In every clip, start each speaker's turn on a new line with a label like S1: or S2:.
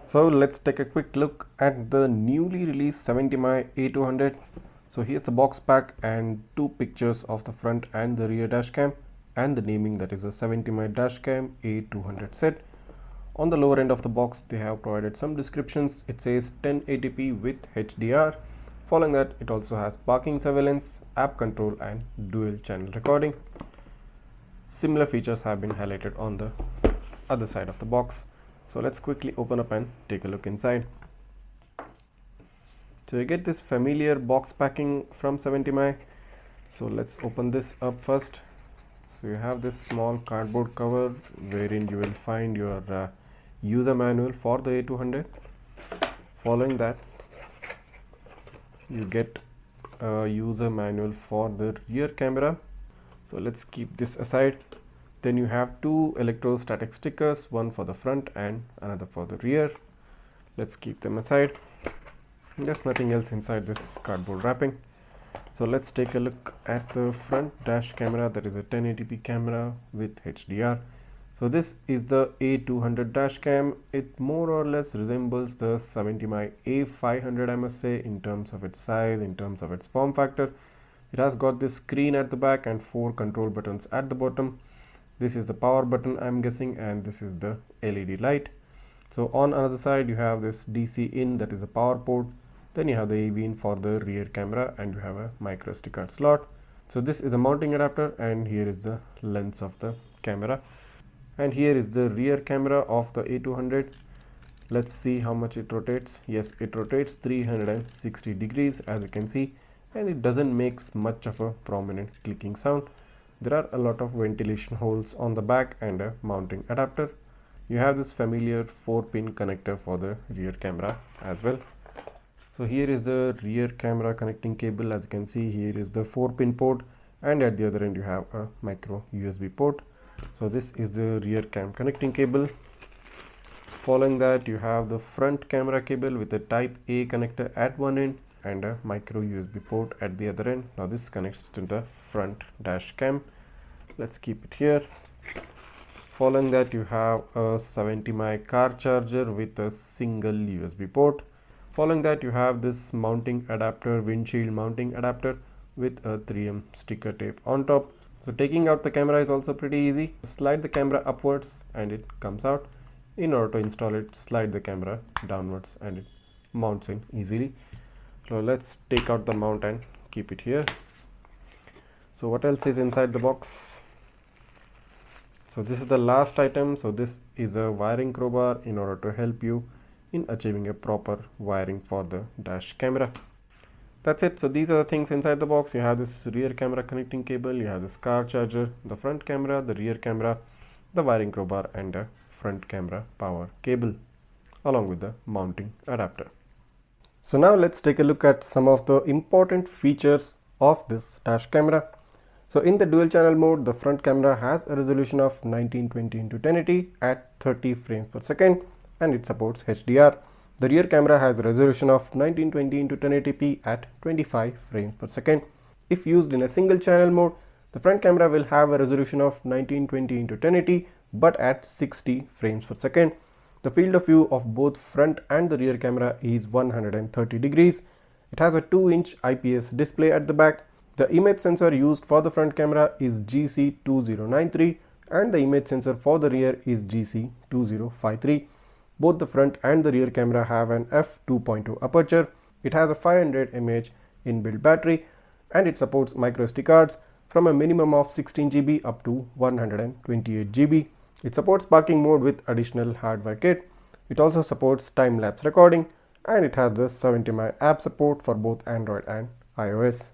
S1: So let's take a quick look at the newly released 70mai A200. So here's the box pack and two pictures of the front and the rear dashcam and the naming, that is a 70mai dashcam A200 set. On the lower end of the box they have provided some descriptions. It says 1080p with HDR. Following that, it also has parking surveillance, app control and dual channel recording. Similar features have been highlighted on the other side of the box. So let's quickly open up and take a look inside. So you get this familiar box packing from 70mai. So let's open this up first. So you have this small cardboard cover wherein you will find your user manual for the A200. Following that, you get a user manual for the rear camera. So let's keep this aside. Then you have two electrostatic stickers, one for the front and another for the rear. Let's keep them aside. There's nothing else inside this cardboard wrapping. So let's take a look at the front dash camera. That is a 1080p camera with HDR. So this is the A200 dash cam. It more or less resembles the 70mai A500, I must say, in terms of its size, in terms of its form factor. It has got this screen at the back and 4 control buttons at the bottom. This is the power button, I'm guessing, and this is the LED light. So on another side you have this DC in, that is a power port. Then you have the AV in for the rear camera and you have a micro SD card slot. So this is a mounting adapter and here is the lens of the camera. And here is the rear camera of the A200. Let's see how much it rotates. Yes, it rotates 360 degrees as you can see, and it doesn't make much of a prominent clicking sound. There are a lot of ventilation holes on the back and a mounting adapter. You have this familiar 4-pin connector for the rear camera as well. So here is the rear camera connecting cable. As you can see, here is the 4-pin port and at the other end you have a micro USB port. So this is the rear cam connecting cable. Following that, you have the front camera cable with a type A connector at one end and a micro USB port at the other end. Now this connects to the front dash cam. Let's keep it here. Following that, you have a 70mai car charger with a single USB port. Following that, you have this mounting adapter, windshield mounting adapter with a 3M sticker tape on top. So taking out the camera is also pretty easy. Slide the camera upwards and it comes out. In order to install it, slide the camera downwards and it mounts in easily. So let's take out the mount and keep it here. So what else is inside the box? So this is the last item. So this is a wiring crowbar in order to help you in achieving a proper wiring for the dash camera. That's it. So these are the things inside the box. You have this rear camera connecting cable, you have this car charger, the front camera, the rear camera, the wiring crowbar and a front camera power cable along with the mounting adapter. So now let's take a look at some of the important features of this dash camera. So in the dual channel mode, the front camera has a resolution of 1920x1080 at 30 frames per second and it supports HDR. The rear camera has a resolution of 1920x1080p at 25 frames per second. If used in a single channel mode, the front camera will have a resolution of 1920x1080 but at 60 frames per second. The field of view of both front and the rear camera is 130 degrees. It has a 2-inch IPS display at the back. The image sensor used for the front camera is GC2093 and the image sensor for the rear is GC2053. Both the front and the rear camera have an f2.2 aperture. It has a 500 mAh inbuilt battery and it supports micro SD cards from a minimum of 16 GB up to 128 GB. It supports parking mode with additional hardware kit. It also supports time-lapse recording and it has the 70mai app support for both Android and iOS.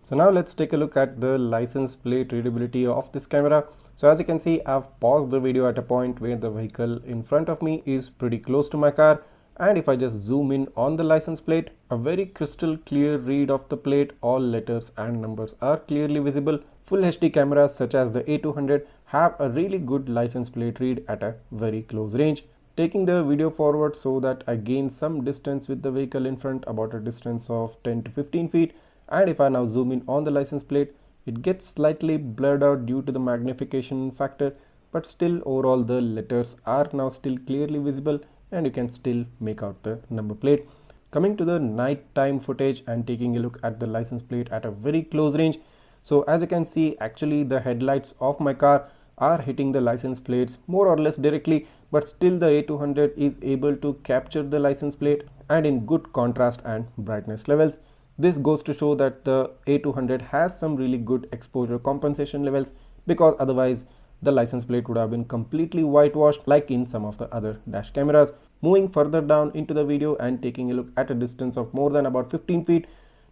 S1: So now let's take a look at the license plate readability of this camera. So as you can see, I've paused the video at a point where the vehicle in front of me is pretty close to my car, and if I just zoom in on the license plate, a very crystal clear read of the plate. All letters and numbers are clearly visible. Full HD cameras such as the A200 have a really good license plate read at a very close range. Taking the video forward so that I gain some distance with the vehicle in front, about a distance of 10 to 15 feet, and if I now zoom in on the license plate, it gets slightly blurred out due to the magnification factor, but still overall the letters are now still clearly visible and you can still make out the number plate. Coming to the nighttime footage and taking a look at the license plate at a very close range. So as you can see, actually the headlights of my car are hitting the license plates more or less directly, but still the A200 is able to capture the license plate and in good contrast and brightness levels. This goes to show that the A200 has some really good exposure compensation levels, because otherwise the license plate would have been completely whitewashed like in some of the other dash cameras. Moving further down into the video and taking a look at a distance of more than about 15 feet.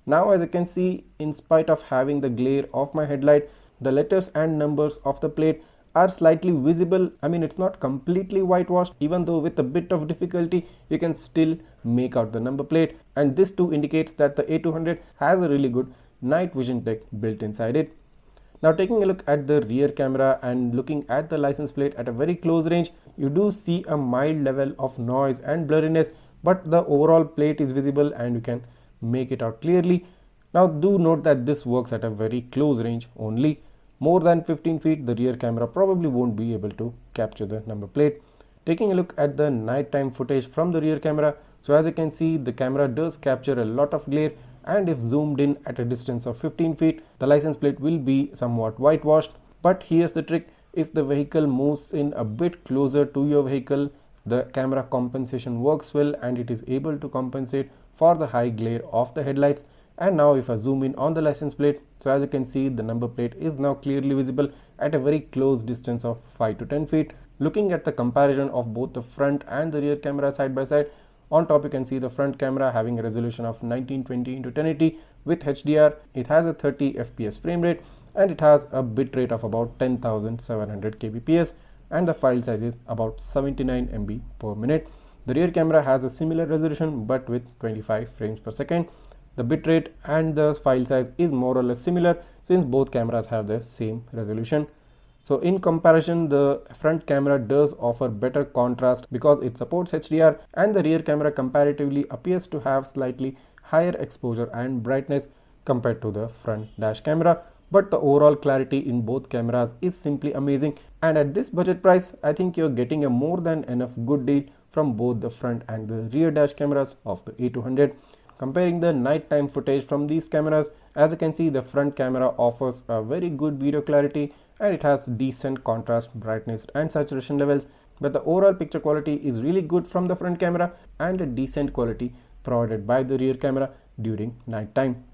S1: Now as you can see, in spite of having the glare of my headlight, the letters and numbers of the plate are slightly visible. I mean, it's not completely whitewashed, even though with a bit of difficulty you can still make out the number plate, and this too indicates that the A200 has a really good night vision tech built inside it. Now taking a look at the rear camera and looking at the license plate at a very close range, you do see a mild level of noise and blurriness, but the overall plate is visible and you can make it out clearly. Now do note that this works at a very close range only. More than 15 feet, the rear camera probably won't be able to capture the number plate. Taking a look at the nighttime footage from the rear camera, so as you can see, the camera does capture a lot of glare, and if zoomed in at a distance of 15 feet, the license plate will be somewhat whitewashed. But here's the trick: if the vehicle moves in a bit closer to your vehicle, the camera compensation works well and it is able to compensate for the high glare of the headlights. And now if I zoom in on the license plate, so as you can see, the number plate is now clearly visible at a very close distance of 5 to 10 feet. Looking at the comparison of both the front and the rear camera side by side, on top you can see the front camera having a resolution of 1920 x 1080 with HDR. It has a 30 fps frame rate and it has a bit rate of about 10,700 kbps, and the file size is about 79 MB per minute. The rear camera has a similar resolution but with 25 frames per second. The bitrate and the file size is more or less similar since both cameras have the same resolution. So in comparison, the front camera does offer better contrast because it supports HDR, and the rear camera comparatively appears to have slightly higher exposure and brightness compared to the front dash camera. But the overall clarity in both cameras is simply amazing, and at this budget price, I think you're getting a more than enough good deal from both the front and the rear dash cameras of the A200. Comparing the nighttime footage from these cameras, as you can see, the front camera offers a very good video clarity and it has decent contrast, brightness and saturation levels, but the overall picture quality is really good from the front camera and a decent quality provided by the rear camera during nighttime.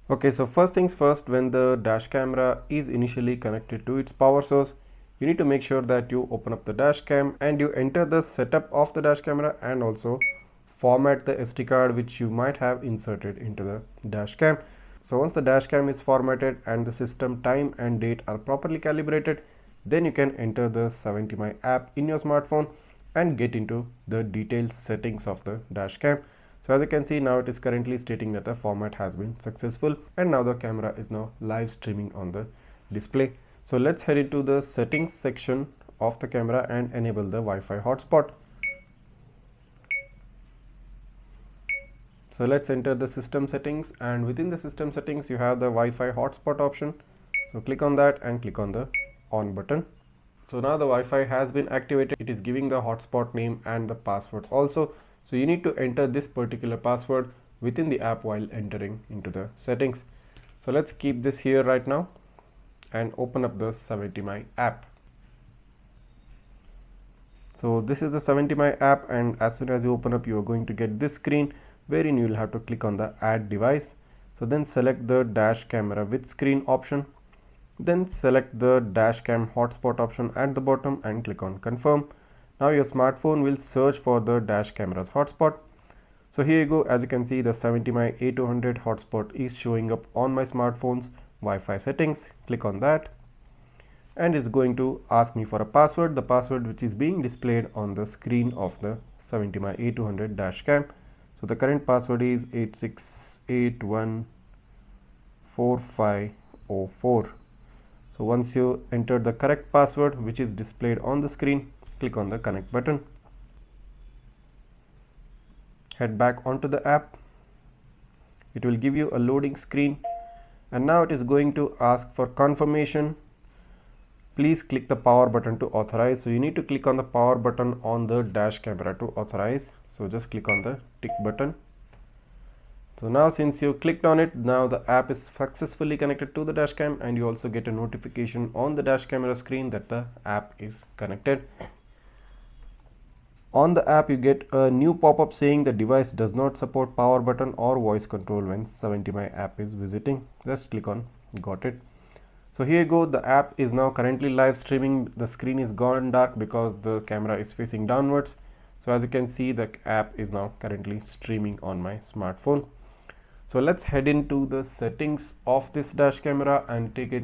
S1: Okay, so first things first, when the dash camera is initially connected to its power source, you need to make sure that you open up the dash cam and you enter the setup of the dash camera and also format the SD card which you might have inserted into the dash cam. So once the dash cam is formatted and the system time and date are properly calibrated, then you can enter the 70mai app in your smartphone and get into the detailed settings of the dash cam. So as you can see, now it is currently stating that the format has been successful and now the camera is now live streaming on the display. So let's head into the settings section of the camera and enable the Wi-Fi hotspot. So let's enter the system settings, and within the system settings you have the Wi-Fi hotspot option. So click on that and click on the on button. So now the Wi-Fi has been activated. It is giving the hotspot name and the password also. So you need to enter this particular password within the app while entering into the settings. So let's keep this here right now and open up the 70mai app. So this is the 70mai app, and as soon as you open up, you are going to get this screen wherein you will have to click on the add device. So then select the dash camera with screen option, then select the dash cam hotspot option at the bottom and click on confirm. Now your smartphone will search for the dash camera's hotspot. So here you go, as you can see, the 70mai A200 hotspot is showing up on my smartphone's Wi-Fi settings. Click on that and it's going to ask me for a password, the password which is being displayed on the screen of the 70mai A200 dash cam. So the current password is 86814504. So once you enter the correct password which is displayed on the screen, click on the connect button. Head back onto the app. It will give you a loading screen, and now it is going to ask for confirmation please click the power button to authorize. So you need to click on the power button on the dash camera to authorize. So just click on the tick button. So now since you clicked on it, now the app is successfully connected to the dashcam, and you also get a notification on the dash camera screen that the app is connected. On the app you get a new pop-up saying the device does not support power button or voice control when 70mai app is visiting. Just click on got it. So here you go, the app is now currently live streaming. The screen is gone dark because the camera is facing downwards. So as you can see, the app is now currently streaming on my smartphone. So let's head into the settings of this dash camera and take a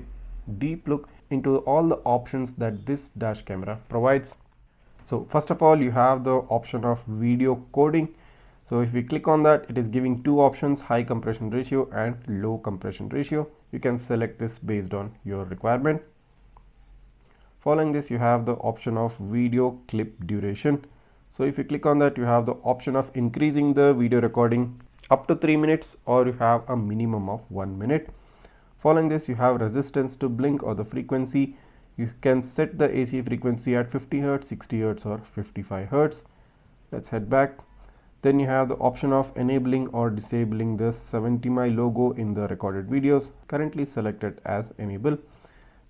S1: deep look into all the options that this dash camera provides. So first of all, you have the option of video coding. So if we click on that, it is giving two options, high compression ratio and low compression ratio. You can select this based on your requirement. Following this, you have the option of video clip duration. So if you click on that, you have the option of increasing the video recording up to 3 minutes, or you have a minimum of 1 minute. Following this, you have resistance to blink or the frequency. You can set the AC frequency at 50 Hz, 60 Hz or 55 Hz. Let's head back. Then you have the option of enabling or disabling the 70mai logo in the recorded videos, currently selected as enable.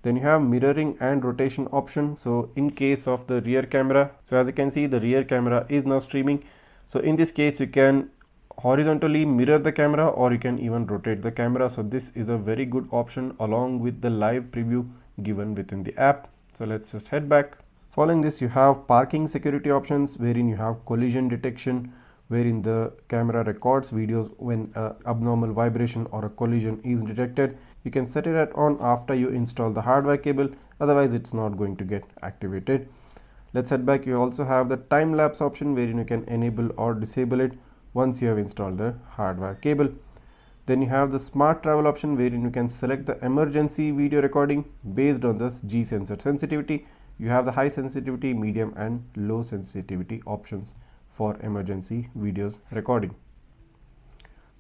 S1: Then you have mirroring and rotation option. So in case of the rear camera, so as you can see, the rear camera is now streaming. So in this case, we can horizontally mirror the camera, or you can even rotate the camera. So this is a very good option along with the live preview given within the app. So let's just head back. Following this, you have parking security options, wherein you have collision detection, wherein the camera records videos when abnormal vibration or a collision is detected. You can set it at on after you install the hardware cable, otherwise it's not going to get activated. Let's head back. You also have the time lapse option, wherein you can enable or disable it once you have installed the hardware cable. Then you have the smart travel option, wherein you can select the emergency video recording based on the G sensor sensitivity. You have the high sensitivity, medium and low sensitivity options for emergency videos recording.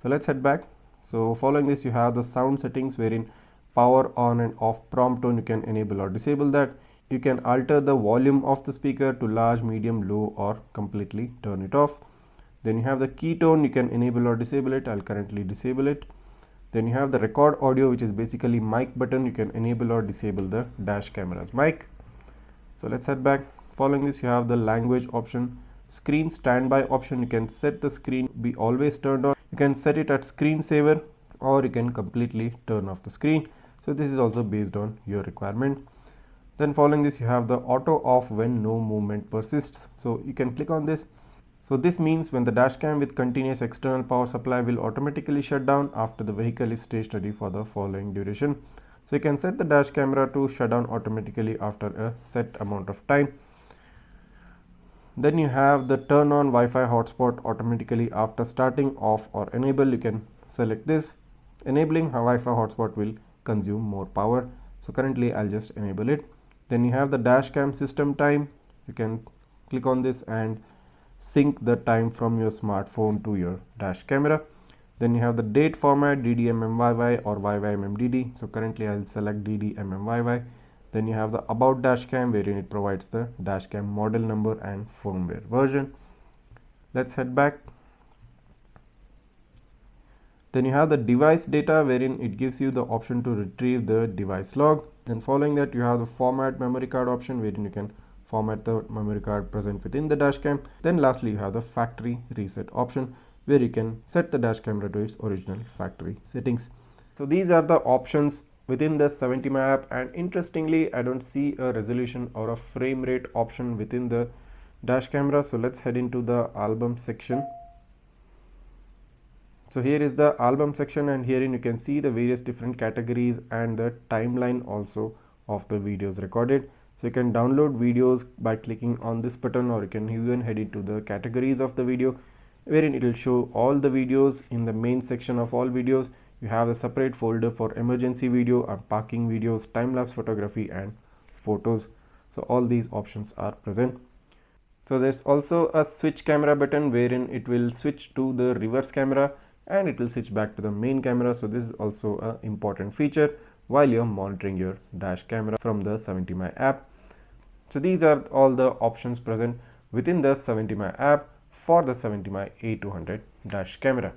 S1: So let's head back. So following this, you have the sound settings, wherein power on and off prompt tone, you can enable or disable that. You can alter the volume of the speaker to large, medium, low or completely turn it off. Then you have the key tone, you can enable or disable it. I'll currently disable it. Then you have the record audio, which is basically mic button. You can enable or disable the dash camera's mic. So let's head back. Following this, you have the language option. Screen standby option, you can set the screen be always turned on. You can set it at screensaver, or you can completely turn off the screen. So this is also based on your requirement. Then following this, you have the auto off when no movement persists. So you can click on this. So this means when the dashcam with continuous external power supply will automatically shut down after the vehicle is stage ready for the following duration. So you can set the dash camera to shut down automatically after a set amount of time. Then you have the turn on Wi-Fi hotspot automatically after starting, off or enable. You can select this. Enabling Wi-Fi hotspot will consume more power. So currently I'll just enable it. Then you have the dashcam system time. You can click on this and sync the time from your smartphone to your dash camera. Then you have the date format, DD-MMYY or YY-MMDD. So currently I'll select DD-MMYY. Then you have the about dashcam, wherein it provides the dashcam model number and firmware version. Let's head back. Then you have the device data, wherein it gives you the option to retrieve the device log. Then following that, you have the format memory card option, wherein you can format the memory card present within the dashcam. Then lastly, you have the factory reset option, where you can set the dash camera to its original factory settings. So these are the options within the 70mai app, and interestingly, I don't see a resolution or a frame rate option within the dash camera. So let's head into the album section. So here is the album section, and herein you can see the various different categories and the timeline also of the videos recorded. So you can download videos by clicking on this button, or you can even head into the categories of the video, wherein it will show all the videos. In the main section of all videos, you have a separate folder for emergency video, parking videos, time-lapse photography and photos. So all these options are present. So there's also a switch camera button, wherein it will switch to the reverse camera and it will switch back to the main camera. So this is also an important feature. while you're monitoring your dash camera from the 70mai app. So these are all the options present within the 70mai app for the 70mai A200 dash camera.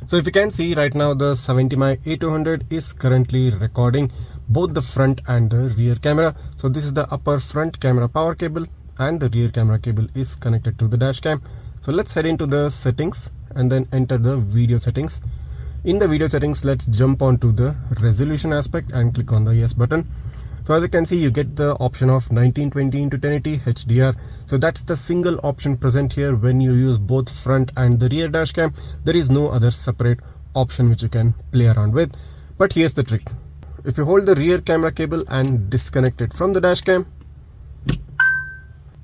S1: So if you can see right now, the 70mai A200 is currently recording both the front and the rear camera. So this is the upper front camera power cable and the rear camera cable is connected to the dash cam. So let's head into the settings and then enter the video settings. In the video settings, let's jump onto the resolution aspect and click on the yes button. So as you can see, you get the option of 1920 x 1080 HDR. So that's the single option present here when you use both front and the rear dash cam. There is no other separate option which you can play around with. But here's the trick. If you hold the rear camera cable and disconnect it from the dash cam,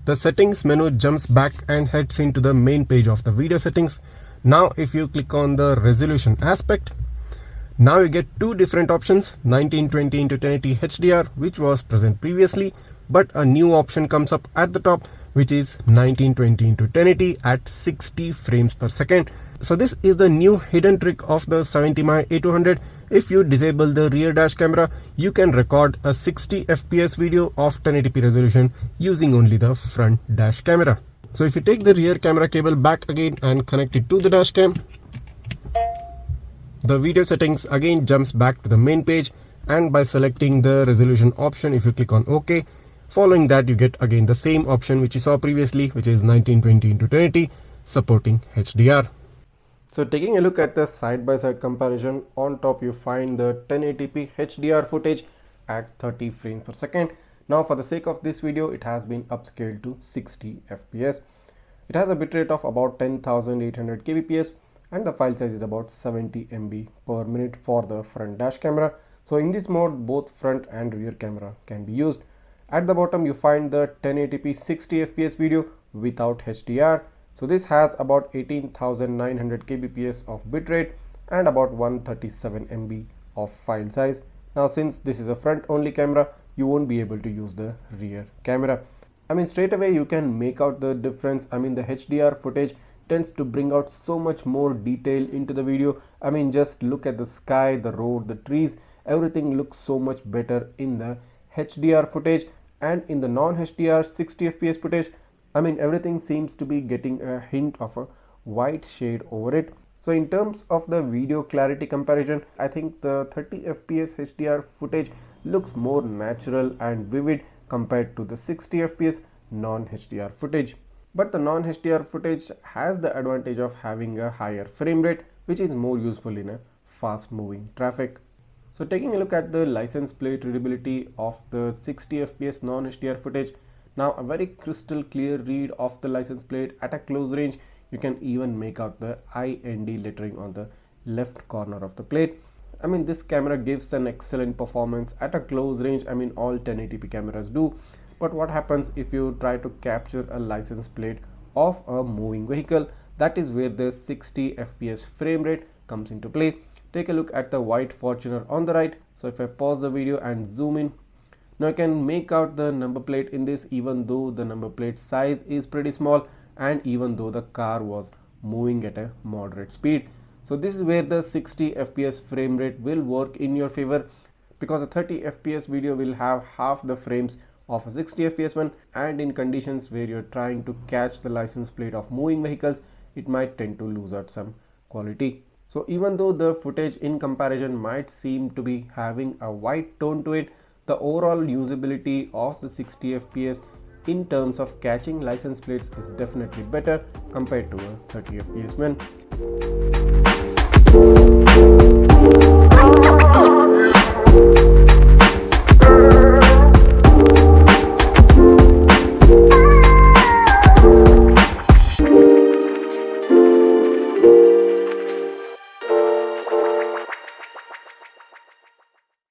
S1: the settings menu jumps back and heads into the main page of the video settings. Now if you click on the resolution aspect, now you get two different options, 1920 x 1080 HDR, which was present previously, but a new option comes up at the top, which is 1920 x 1080 at 60 frames per second. So this is the new hidden trick of the 70mai A200. If you disable the rear dash camera, you can record a 60 fps video of 1080p resolution using only the front dash camera. So if you take the rear camera cable back again and connect it to the dash cam, the video settings again jumps back to the main page, and by selecting the resolution option, if you click on OK, following that you get again the same option which you saw previously, which is 1920 x 1080 supporting HDR. So taking a look at the side-by-side comparison, on top you find the 1080p HDR footage at 30 frames per second. Now for the sake of this video, it has been upscaled to 60 fps. It has a bitrate of about 10,800 kbps and the file size is about 70 MB per minute for the front dash camera. So in this mode, both front and rear camera can be used. At the bottom you find the 1080p 60 fps video without HDR. So this has about 18,900 kbps of bitrate and about 137 MB of file size. Now since this is a front only camera, you won't be able to use the rear camera. I mean, straight away you can make out the difference. I mean, the HDR footage tends to bring out so much more detail into the video. I mean, just look at the sky, the road, the trees, everything looks so much better in the HDR footage. And in the non-HDR 60 fps footage, I mean, everything seems to be getting a hint of a white shade over it. So in terms of the video clarity comparison, I think the 30 fps HDR footage looks more natural and vivid compared to the 60 fps non-HDR footage. But the non-HDR footage has the advantage of having a higher frame rate, which is more useful in a fast moving traffic. So taking a look at the license plate readability of the 60 fps non-HDR footage, now a very crystal clear read of the license plate at a close range. You can even make out the IND lettering on the left corner of the plate. I mean, this camera gives an excellent performance at a close range. I mean, all 1080p cameras do. But what happens if you try to capture a license plate of a moving vehicle? That is where the 60 fps frame rate comes into play. Take a look at the white Fortuner on the right. So if I pause the video and zoom in, now I can make out the number plate in this, even though the number plate size is pretty small and even though the car was moving at a moderate speed. So this is where the 60 fps frame rate will work in your favor, because a 30 fps video will have half the frames of a 60 fps one, and in conditions where you're trying to catch the license plate of moving vehicles, it might tend to lose out some quality. So even though the footage in comparison might seem to be having a white tone to it, the overall usability of the 60 fps in terms of catching license plates is definitely better compared to a 30 fps one.